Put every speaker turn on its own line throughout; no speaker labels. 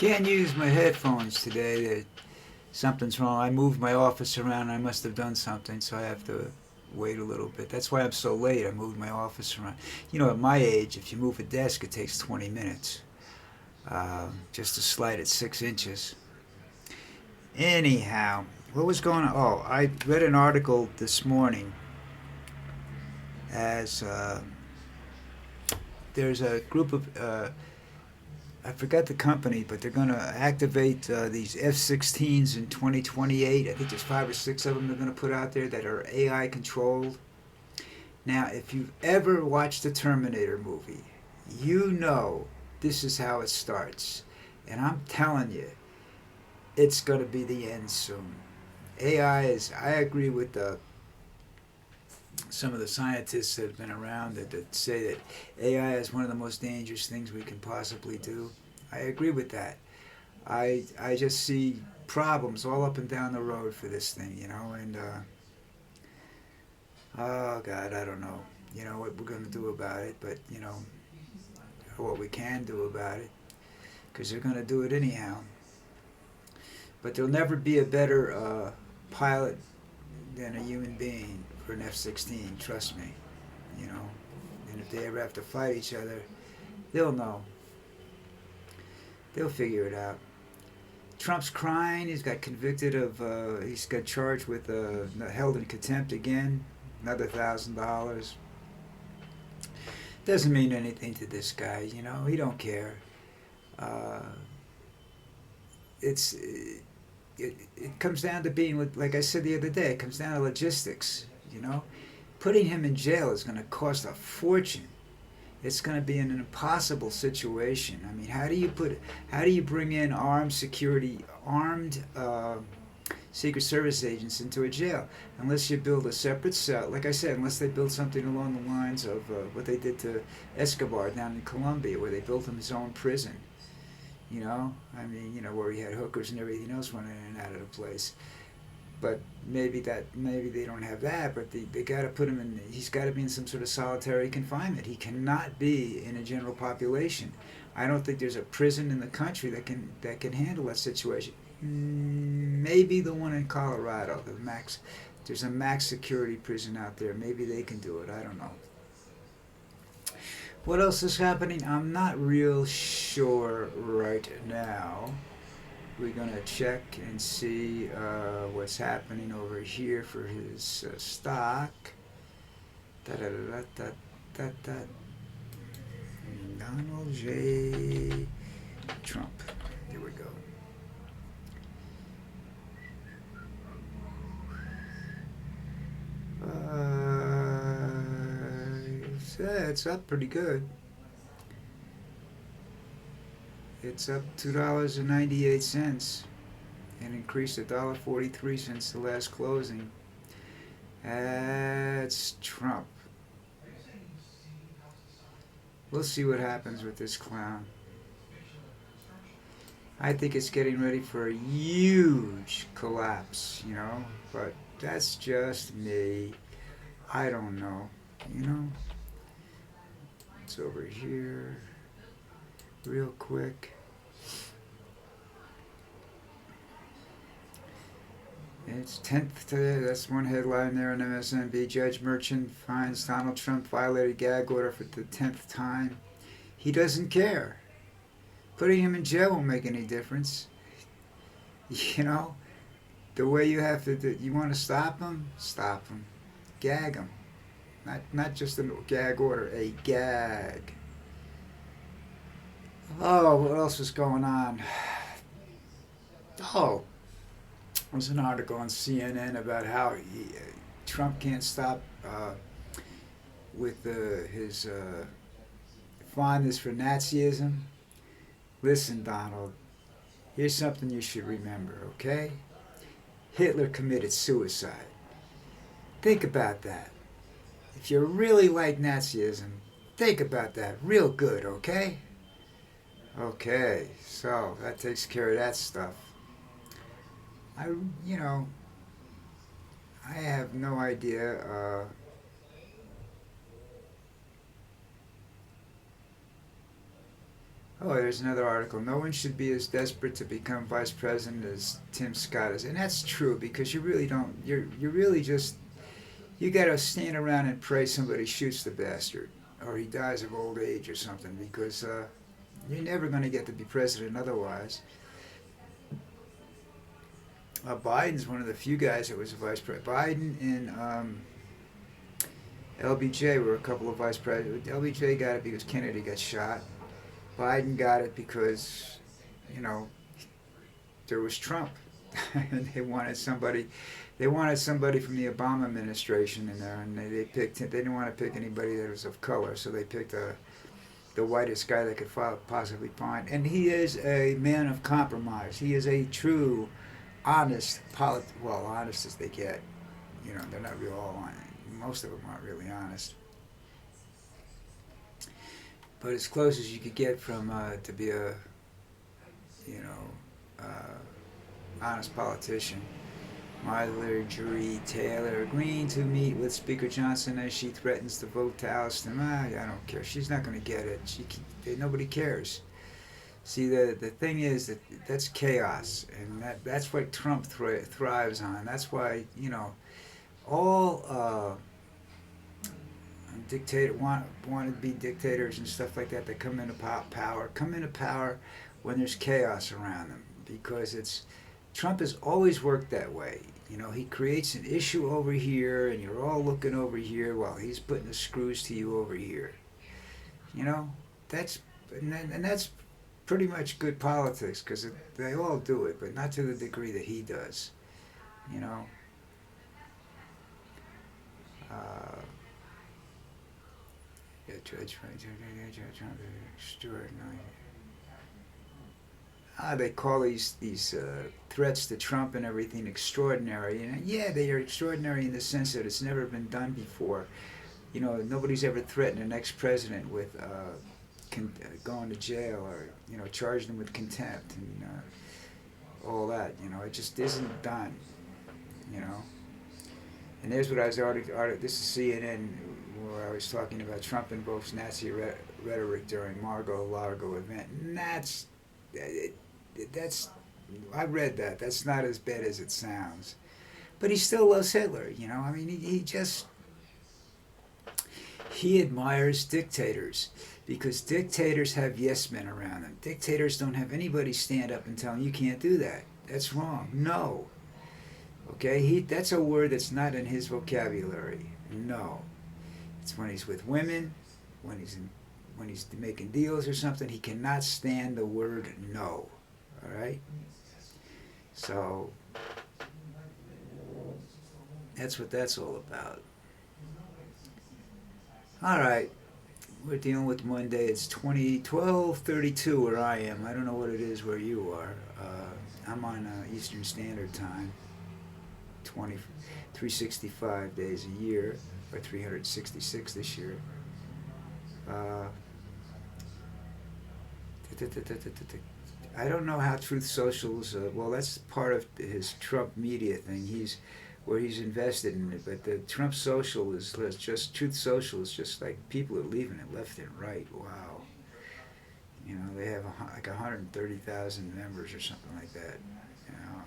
Can't use my headphones today. Something's wrong. I moved my office around. I must have done something, so I have to wait a little bit. That's why I'm so late. I moved my office around. You know, at my age, if you move a desk, it takes 20 minutes. Just to slide it 6 inches. Anyhow, what was going on? Oh, I read an article this morning as there's a group of I forgot the company, but they're going to activate these F-16s in 2028. I think there's 5 or 6 of them they're going to put out there that are AI controlled. Now, if you've ever watched the Terminator movie, you know this is how it starts. And I'm telling you, it's going to be the end soon. AI is, I agree with some of the scientists that have been around that say that AI is one of the most dangerous things we can possibly do. I agree with that. I just see problems all up and down the road for this thing, and oh God, I don't know, what we're going to do about it, but what we can do about it, because they're going to do it anyhow. But there'll never be a better pilot than a human being for an F-16, trust me, And if they ever have to fight each other, they'll know. They'll figure it out. Trump's crying. He's got convicted of, he's got charged with held in contempt again, another $1,000. Doesn't mean anything to this guy, he don't care. It's it comes down to being, like I said the other day, it comes down to logistics, Putting him in jail is going to cost a fortune. It's going to be an impossible situation. I mean, how do you bring in armed Secret Service agents into a jail? Unless you build a separate cell, like I said, unless they build something along the lines of what they did to Escobar down in Colombia, where they built him his own prison. Where he had hookers and everything else running in and out of the place. But maybe they don't have that, but they got to put him in. He's got to be in some sort of solitary confinement. He cannot be in a general population. I don't think there's a prison in the country that can handle that situation. Maybe the one in Colorado, there's a max security prison out there. Maybe they can do it. I don't know. What else is happening? I'm not real sure right now. We're going to check and see what's happening over here for his stock. Donald J. Trump. Here we go. It's up pretty good. It's up $2.98 and increased $1.43 since the last closing. That's Trump. We'll see what happens with this clown. I think it's getting ready for a huge collapse, but that's just me. I don't know, It's over here. Real quick. It's 10th today. That's one headline there on MSNBC. Judge Merchan finds Donald Trump violated gag order for the 10th time. He doesn't care. Putting him in jail won't make any difference. The way you have to do, you want to stop him? Stop him. Gag him. Not just a gag order, a gag. Oh, what else was going on? Oh, there was an article on CNN about how Trump can't stop with his fondness for Nazism. Listen, Donald, here's something you should remember, okay? Hitler committed suicide. Think about that. If you really like Nazism, think about that real good, okay? Okay, so that takes care of that stuff. I have no idea. Oh, there's another article. No one should be as desperate to become vice president as Tim Scott is, and that's true because you really don't. You're really just you got to stand around and pray somebody shoots the bastard or he dies of old age or something because you're never going to get to be president otherwise. Biden's one of the few guys that was a vice president. Biden and LBJ were a couple of vice presidents. LBJ got it because Kennedy got shot. Biden got it because, you know, there was Trump, and they wanted somebody. They wanted somebody from the Obama administration in there, and they picked. They didn't want to pick anybody that was of color, so they picked the whitest guy they could possibly find. And he is a man of compromise. He is a true, honest well, honest as they get. You know, they're not real all honest. Most of them aren't really honest. But as close as you could get from to be a, you know, honest politician. Marjorie Taylor Greene to meet with Speaker Johnson as she threatens to vote to oust him. I don't care. She's not going to get it. Nobody cares. See, the thing is that's chaos, and that's what Trump thrives on. That's why, you know, all want to be dictators and stuff like that come into power when there's chaos around them, because Trump has always worked that way. You know, he creates an issue over here and you're all looking over here while he's putting the screws to you over here. You know, that's pretty much good politics, because they all do it, but not to the degree that he does. You know. They call these threats to Trump and everything extraordinary, and yeah, they are extraordinary in the sense that it's never been done before. You know, nobody's ever threatened an ex-president with going to jail, or, you know, charged him with contempt and all that. You know, it just isn't done. You know. And there's what I was this is CNN, where I was talking about Trump invokes Nazi rhetoric during Mar-a-Lago event. And that's I read that. That's not as bad as it sounds. But he still loves Hitler, you know. I mean, he admires dictators, because dictators have yes men around them. Dictators don't have anybody stand up and tell them, you can't do that. That's wrong. No. Okay, that's a word that's not in his vocabulary. No. It's when he's with women, when he's making deals or something, he cannot stand the word no. All right? So that's what that's all about. All right. We're dealing with Monday. It's 12:32 where I am. I don't know what it is where you are. I'm on Eastern Standard Time. 365 days a year, or 366 this year. I don't know how Truth Social's, well, that's part of his Trump media thing. He's invested in it, but the Trump Social is just, Truth Social is just like, people are leaving it left and right. Wow. You know, they have like 130,000 members or something like that. You know,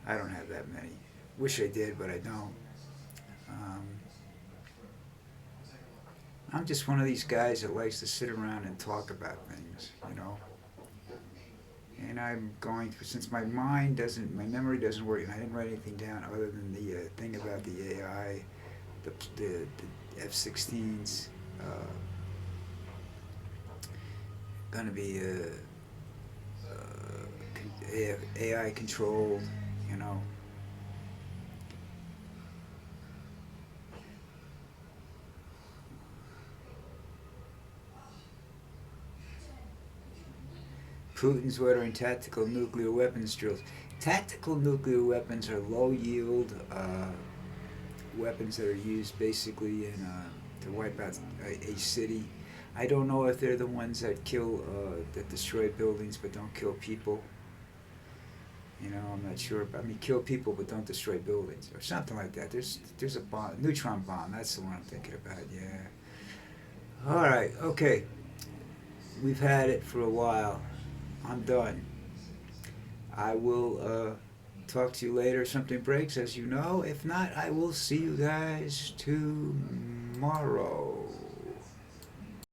I don't have that many. Wish I did, but I don't. I'm just one of these guys that likes to sit around and talk about things, you know. And I'm going through, since my memory doesn't work, and I didn't write anything down other than the thing about the AI, the F-16s, going to be AI controlled, you know. Putin's ordering tactical nuclear weapons drills. Tactical nuclear weapons are low-yield weapons that are used basically to wipe out a city. I don't know if they're the ones that that destroy buildings but don't kill people. You know, I'm not sure. I mean, kill people but don't destroy buildings, or something like that. There's a bomb, neutron bomb. That's the one I'm thinking about. Yeah. All right. Okay. we've had it for a while. I'm done. I will talk to you later. Something breaks, as you know. If not, I will see you guys tomorrow.